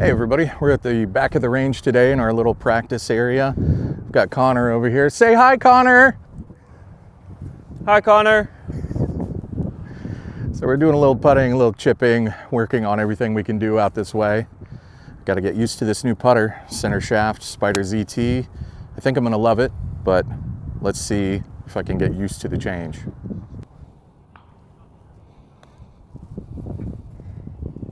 Hey everybody, we're at the back of the range today in our little practice area. We've got Connor over here. Say hi, Connor! Hi, Connor. So we're doing a little putting, a little chipping, working on everything we can do out this way. Got to get used to this new putter, center shaft, Spyder ZT. I think I'm gonna love it, but let's see if I can get used to the change.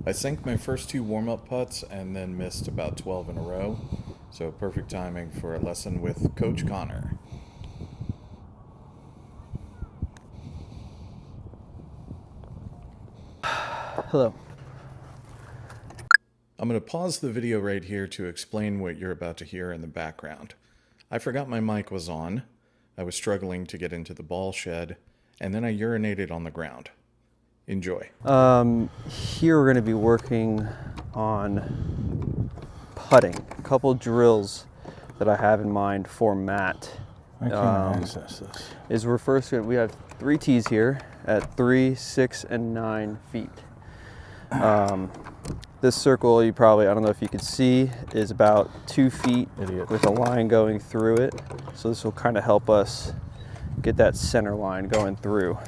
I sank my first 2 warm-up putts and then missed about 12 in a row. So perfect timing for a lesson with Coach Connor. Hello. I'm going to pause the video right here to explain what you're about to hear in the background. I forgot my mic was on. I was struggling to get into the ball shed, and then I urinated on the ground. Enjoy. Here we're going to be working on putting. A couple drills that I have in mind for Matt. I can't access this. We have 3 tees here at 3, 6, and 9 feet. This circle, I don't know if you can see, is about 2 feet with a line going through it. So this will kind of help us get that center line going through.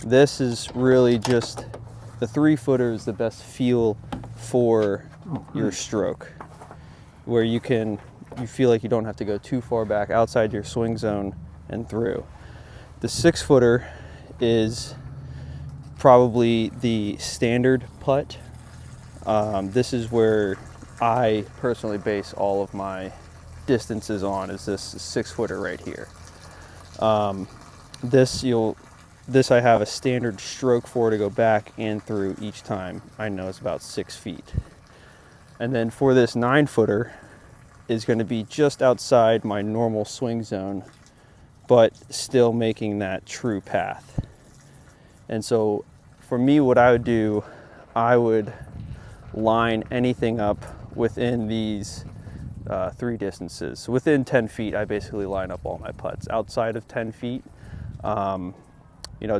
This is really just, the 3-footer is the best feel for your stroke, where you feel like you don't have to go too far back outside your swing zone and through. The 6-footer is probably the standard putt. This is where I personally base all of my distances on, is this 6-footer right here. This I have a standard stroke for to go back and through each time. I know it's about 6 feet. And then for this 9-footer is going to be just outside my normal swing zone, but still making that true path. And so for me, what I would do, I would line anything up within these 3 distances. So within 10 feet, I basically line up all my putts. Outside of 10 feet,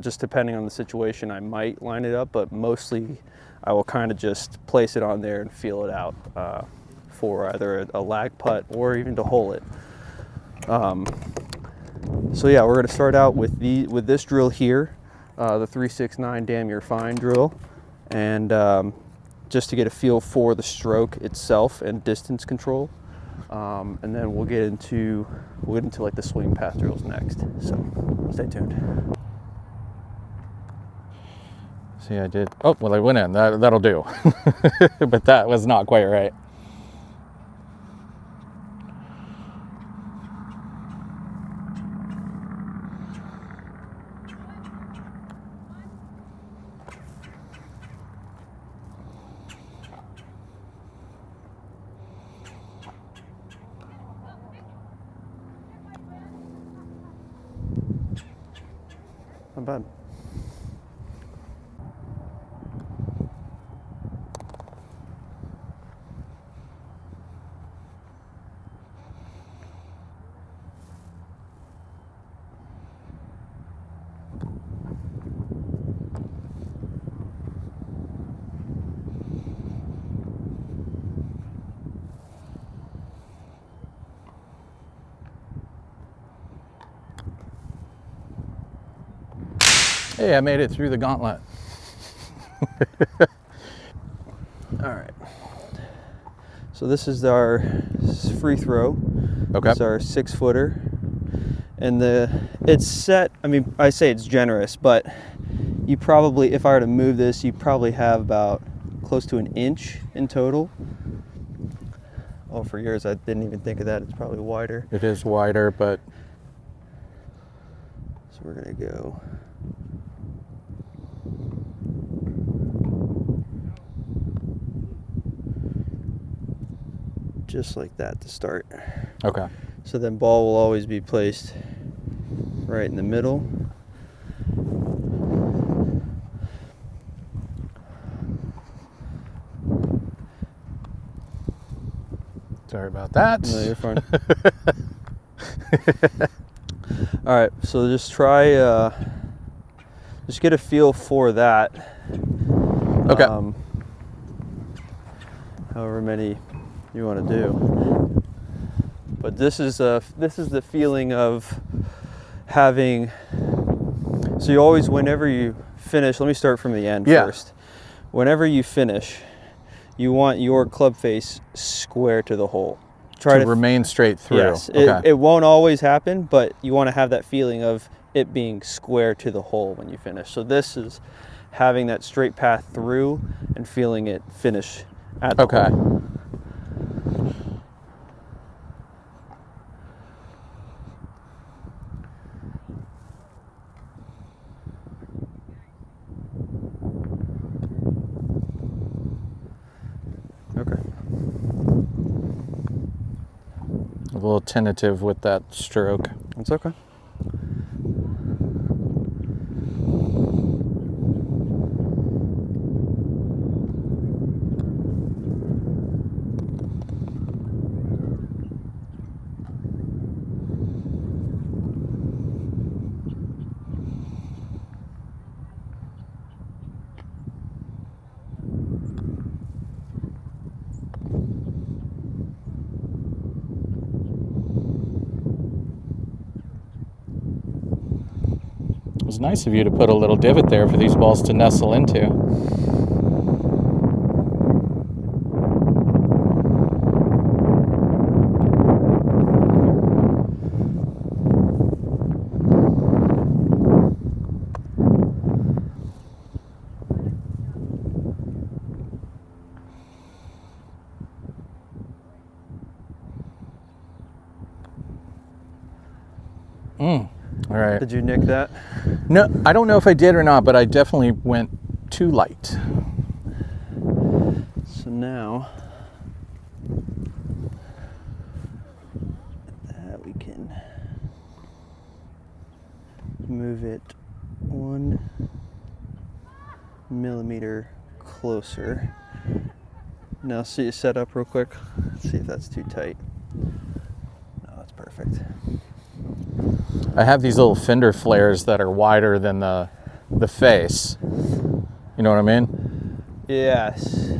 just depending on the situation, I might line it up, but mostly I will kind of just place it on there and feel it out for either a lag putt or even to hole it. So yeah, we're going to start out with this drill here, the 3-6-9 damn you're fine drill, and just to get a feel for the stroke itself and distance control. And then we'll get into like the swing path drills next. So stay tuned. See, I did. Oh, well, I went in. That'll do. But that was not quite right. Not bad. Hey, I made it through the gauntlet. All right. So this is our free throw. Okay. It's our 6-footer. And it's set, I say it's generous, but you probably, if I were to move this, you probably have about close to 1 inch in total. Oh, for yours, I didn't even think of that. It's probably wider. It is wider, but... So we're gonna go... just like that to start. Okay. So then ball will always be placed right in the middle. Sorry about that. No, you're fine. All right, so just try, just get a feel for that. Okay. however many you want to do. But this is the feeling of having. So you always, whenever you finish, let me start from the end first. Whenever you finish, you want your club face square to the hole. Try to remain straight through. Yes, Okay. it won't always happen, but you want to have that feeling of it being square to the hole when you finish. So this is having that straight path through and feeling it finish at the hole. Okay. A little tentative with that stroke. It's okay. It was nice of you to put a little divot there for these balls to nestle into. All right. Did you nick that? No, I don't know if I did or not, but I definitely went too light. So now that we can move it 1 millimeter closer. Now see it set up real quick. Let's see if that's too tight. No, that's perfect. I have these little fender flares that are wider than the face. You know what I mean? Yes.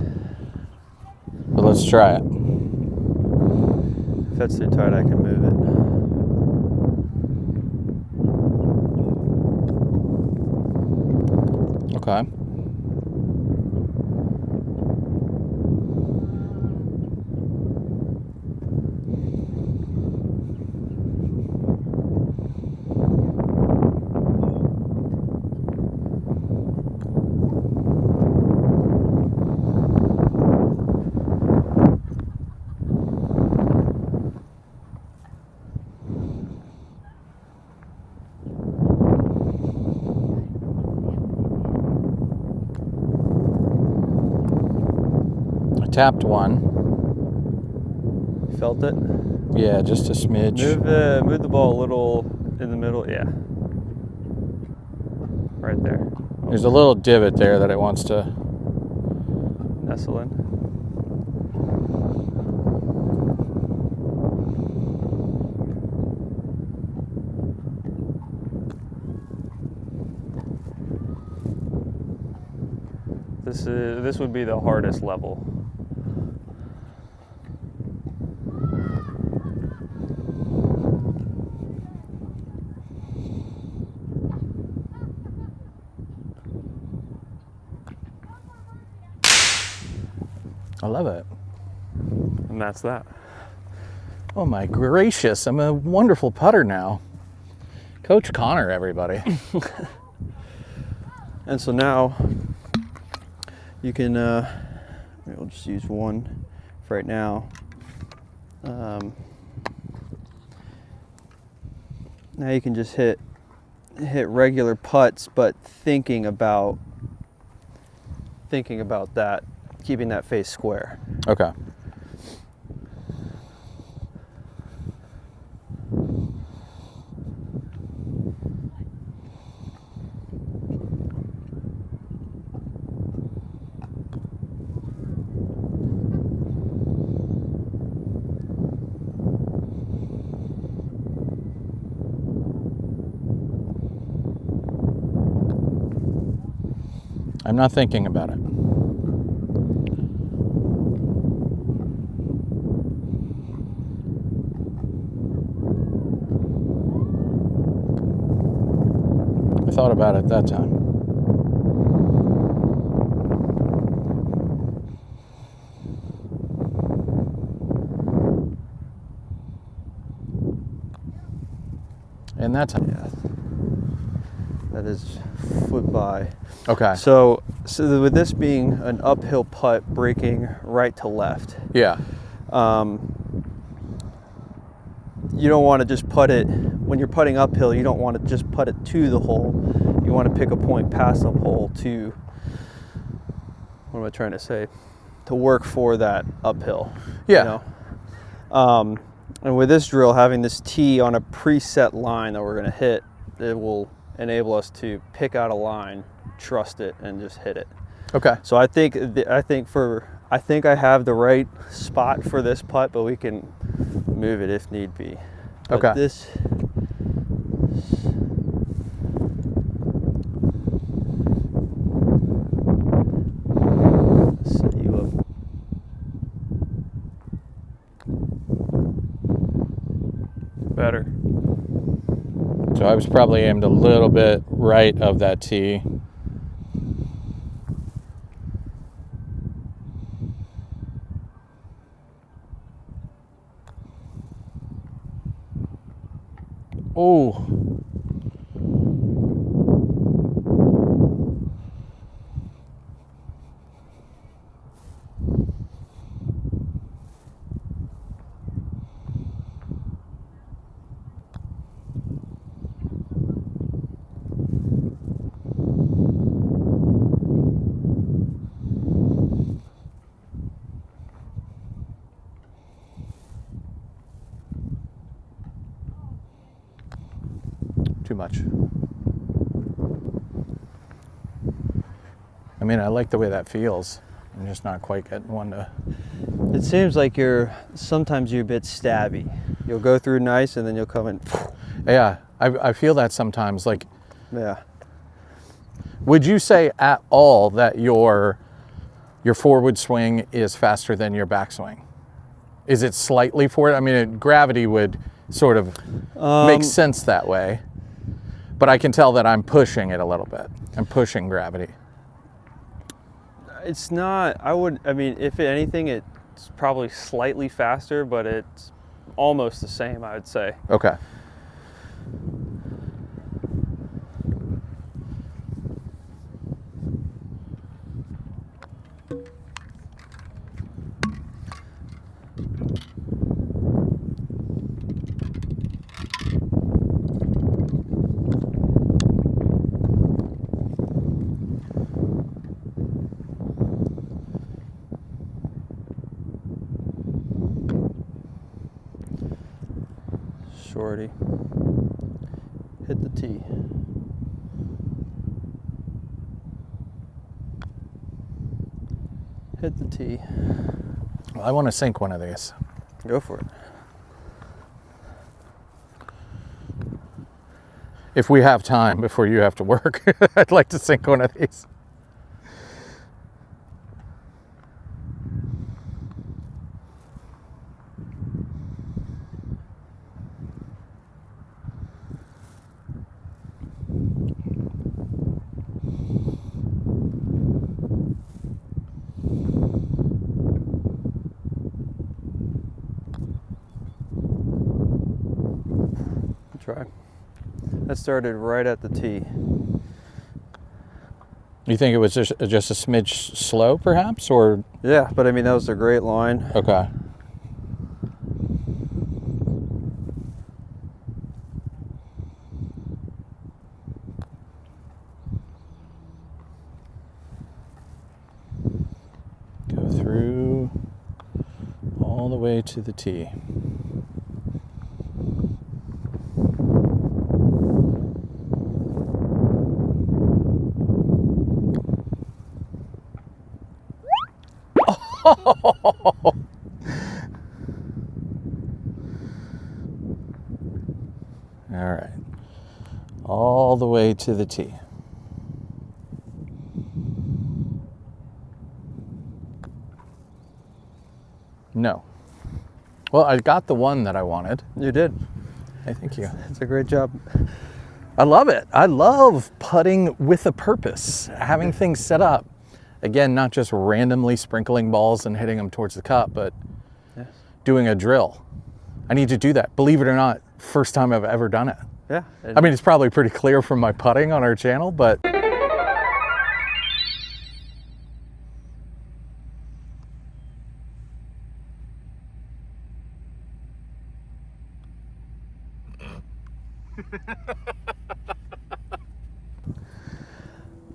But let's try it. If that's too tight, I can move it. Okay. Tapped one. Felt it? Yeah, just a smidge. Move the ball a little in the middle. Yeah. Right there. There's a little divot there that it wants to nestle in. This would be the hardest level. I love it. And that's that. Oh my gracious, I'm a wonderful putter now. Coach Connor, everybody. And so now you can, we'll just use one for right now. Now you can just hit regular putts, but thinking about that, keeping that face square. Okay. I'm not thinking about it. thought about it that time. And that's Yeah. That is foot by. okay. So with this being an uphill putt, breaking right to left, Yeah. you don't want to just putt it, when you're putting uphill, you don't want to just putt it to the hole. You want to pick a point past the hole to, what am I trying to say? To work for that uphill. Yeah. You know? And with this drill, having this tee on a preset line that we're going to hit, it will enable us to pick out a line, trust it, and just hit it. Okay. So I think I have the right spot for this putt, but we can move it if need be. But Okay. This set you up. Better. So I was probably aimed a little bit right of that tee. Oh. Too much. I mean, I like the way that feels. I'm just not quite getting one to. It seems like sometimes you're a bit stabby. You'll go through nice and then you'll come in. Yeah, I feel that sometimes. Like, Yeah. would you say at all that your forward swing is faster than your backswing? Is it slightly forward? I mean, gravity would sort of make sense that way. But I can tell that I'm pushing it a little bit. I'm pushing gravity. It's not, I mean, if anything, it's probably slightly faster, but it's almost the same, I would say. Okay. Shorty. Hit the tee. Hit the tee. Well, I want to sink one of these. Go for it. If we have time before you have to work, I'd like to sink one of these. Try. That started right at the tee. You think it was just a smidge slow, perhaps, or? Yeah, but I mean, that was a great line. Okay. Go through all the way to the tee. All right. All the way to the tee. No. Well, I got the one that I wanted. You did. Hey, thank you. It's a great job. I love it. I love putting with a purpose, having things set up. Again, not just randomly sprinkling balls and hitting them towards the cup, but Yes. doing a drill. I need to do that. Believe it or not, first time I've ever done it. Yeah. I mean, it's probably pretty clear from my putting on our channel, but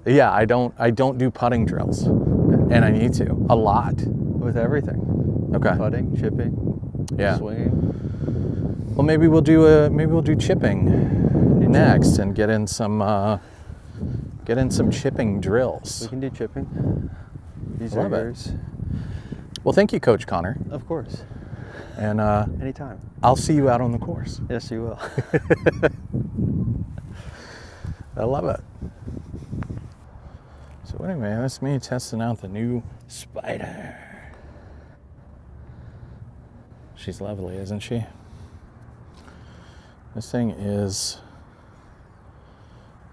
yeah, I don't do putting drills, and I need to a lot. with everything. Okay. Putting, chipping, Yeah. swinging. Well, maybe we'll do chipping next and get in some chipping drills. We can do chipping. These are Love it. yours. Well, thank you, Coach Connor, Of course. and Anytime. I'll see you out on the course. Yes, you will. I love it. So anyway, that's me testing out the new Spyder. She's lovely, isn't she? This thing is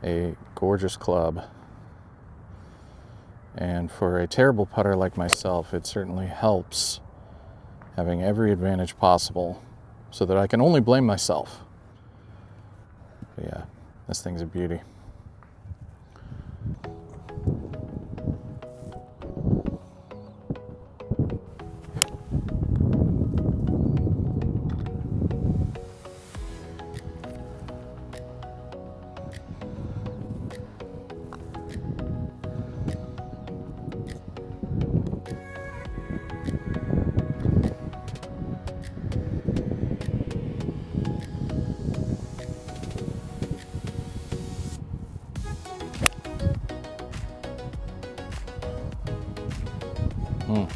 a gorgeous club. And for a terrible putter like myself, it certainly helps having every advantage possible so that I can only blame myself. But yeah, this thing's a beauty. Mm.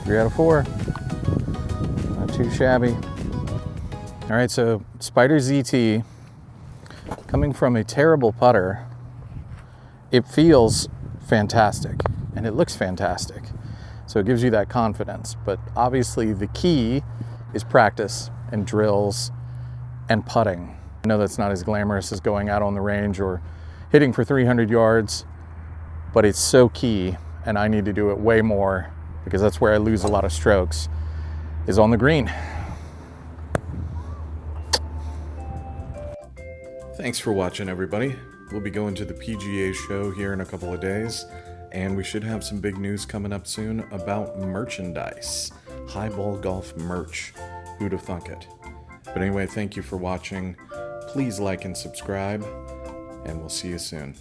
Three out of four. Not too shabby. All right, so Spyder ZT, coming from a terrible putter, it feels fantastic and it looks fantastic. So it gives you that confidence. But obviously the key is practice and drills and putting. I know that's not as glamorous as going out on the range or hitting for 300 yards, but it's so key, and I need to do it way more because that's where I lose a lot of strokes, is on the green. Thanks for watching, everybody. We'll be going to the PGA show here in a couple of days, and we should have some big news coming up soon about merchandise. Highball golf merch. Who'd have thunk it? But anyway, thank you for watching. Please like and subscribe, and we'll see you soon.